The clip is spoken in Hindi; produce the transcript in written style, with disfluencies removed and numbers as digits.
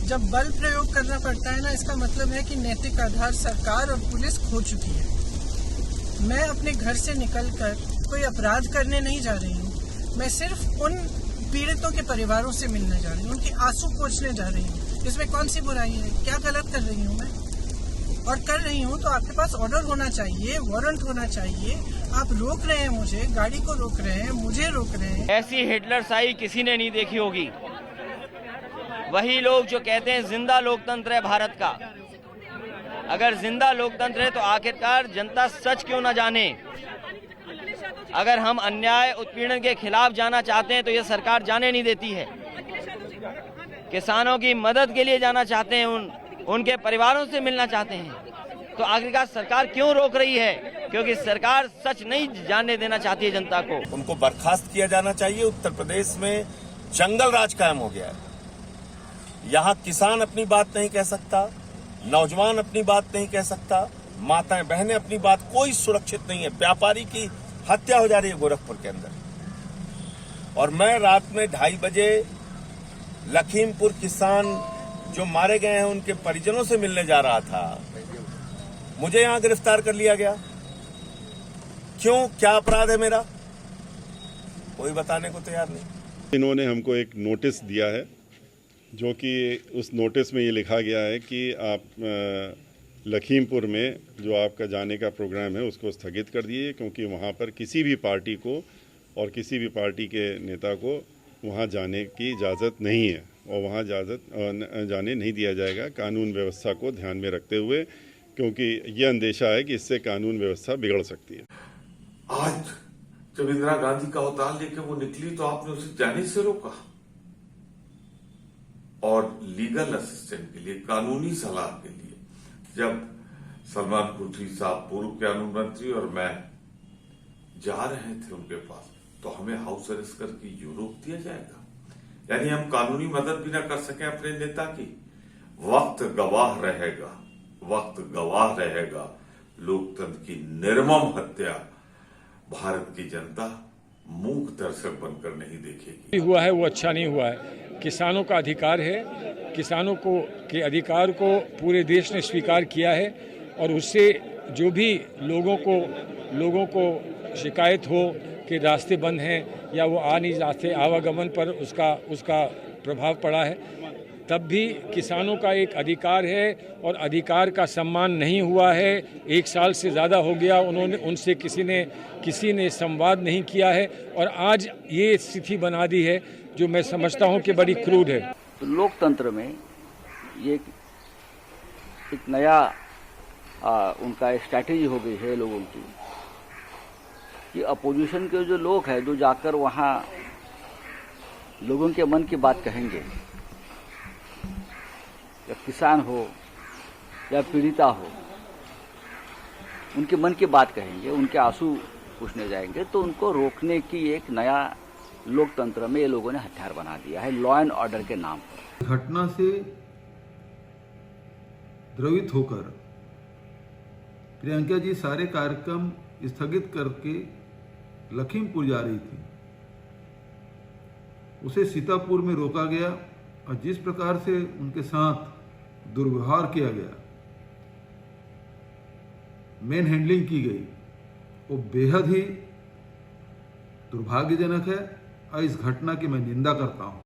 जब बल प्रयोग करना पड़ता है ना, इसका मतलब है कि नैतिक आधार सरकार और पुलिस खो चुकी है। मैं अपने घर से निकलकर कोई अपराध करने नहीं जा रही हूँ। मैं सिर्फ उन पीड़ितों के परिवारों से मिलने जा रही हूँ, उनके आंसू पोंछने जा रही हूँ। इसमें कौन सी बुराई है? क्या गलत कर रही हूँ मैं? और कर रही हूँ तो आपके पास ऑर्डर होना चाहिए, वारंट होना चाहिए। आप रोक रहे हैं, मुझे गाड़ी को रोक रहे हैं, मुझे रोक रहे हैं। ऐसी हिटलरशाही किसी ने नहीं देखी होगी। वही लोग जो कहते हैं जिंदा लोकतंत्र है भारत का। अगर जिंदा लोकतंत्र है तो आखिरकार जनता सच क्यों ना जाने? अगर हम अन्याय उत्पीड़न के खिलाफ जाना चाहते हैं तो ये सरकार जाने नहीं देती है। किसानों की मदद के लिए जाना चाहते हैं, उनके परिवारों से मिलना चाहते हैं, तो आखिरकार सरकार क्यों रोक रही है? क्योंकि सरकार सच नहीं जानने देना चाहती है जनता को। उनको बर्खास्त किया जाना चाहिए। उत्तर प्रदेश में जंगल राज कायम हो गया है। यहाँ किसान अपनी बात नहीं कह सकता, नौजवान अपनी बात नहीं कह सकता, माताएं बहनें अपनी बात, कोई सुरक्षित नहीं है। व्यापारी की हत्या हो जा रही है गोरखपुर के अंदर। और मैं रात में 2:30 बजे लखीमपुर किसान जो मारे गए हैं उनके परिजनों से मिलने जा रहा था, मुझे यहां गिरफ्तार कर लिया गया। क्यों? क्या अपराध है मेरा? कोई बताने को तैयार नहीं। इन्होंने हमको एक नोटिस दिया है, जो कि उस नोटिस में ये लिखा गया है कि आप लखीमपुर में जो आपका जाने का प्रोग्राम है उसको स्थगित कर दिए, क्योंकि वहाँ पर किसी भी पार्टी को और किसी भी पार्टी के नेता को वहाँ जाने की इजाज़त नहीं है और वहाँ जाने नहीं दिया जाएगा, कानून व्यवस्था को ध्यान में रखते हुए, क्योंकि ये अंदेशा है कि इससे कानून व्यवस्था बिगड़ सकती है। आज जब इंदिरा गांधी का अवतार लेकर वो निकली तो आपने उसे जाने से रोका और लीगल असिस्टेंट के लिए, कानूनी सलाह के लिए जब सलमान खुर्शीद साहब पूर्व कानून मंत्री और मैं जा रहे थे उनके पास, तो हमें हाउस अरेस्ट करके यूरोप दिया जाएगा? यानी हम कानूनी मदद भी ना कर सके अपने नेता की। वक्त गवाह रहेगा, वक्त गवाह रहेगा। लोकतंत्र की निर्मम हत्या भारत की जनता मूक दर्शक बनकर नहीं देखेगी। हुआ है वो अच्छा नहीं हुआ है। किसानों का अधिकार है, किसानों को के अधिकार को पूरे देश ने स्वीकार किया है और उससे जो भी लोगों को शिकायत हो कि रास्ते बंद हैं या वो आ नहीं जाते, आवागमन पर उसका प्रभाव पड़ा है, तब भी किसानों का एक अधिकार है और अधिकार का सम्मान नहीं हुआ है। 1 साल से ज़्यादा हो गया उनसे किसी ने संवाद नहीं किया है और आज ये स्थिति बना दी है जो मैं समझता हूँ कि बड़ी क्रूर है। तो लोकतंत्र में ये एक नया उनका स्ट्रैटेजी हो गई है लोगों की कि अपोजिशन के जो लोग हैं जो जाकर वहाँ लोगों के मन की बात कहेंगे, या किसान हो या पीड़िता हो, उनके मन की बात कहेंगे, उनके आंसू पूछने जाएंगे, तो उनको रोकने की एक नया लोकतंत्र में ये लोगों ने हथियार बना दिया है, लॉ एंड ऑर्डर के नाम पर। घटना से द्रवित होकर प्रियंका जी सारे कार्यक्रम स्थगित करके लखीमपुर जा रही थी। उसे सीतापुर में रोका गया और जिस प्रकार से उनके साथ दुर्व्यवहार किया गया, मैन हैंडलिंग की गई, वो बेहद ही दुर्भाग्यजनक है और इस घटना की मैं निंदा करता हूं।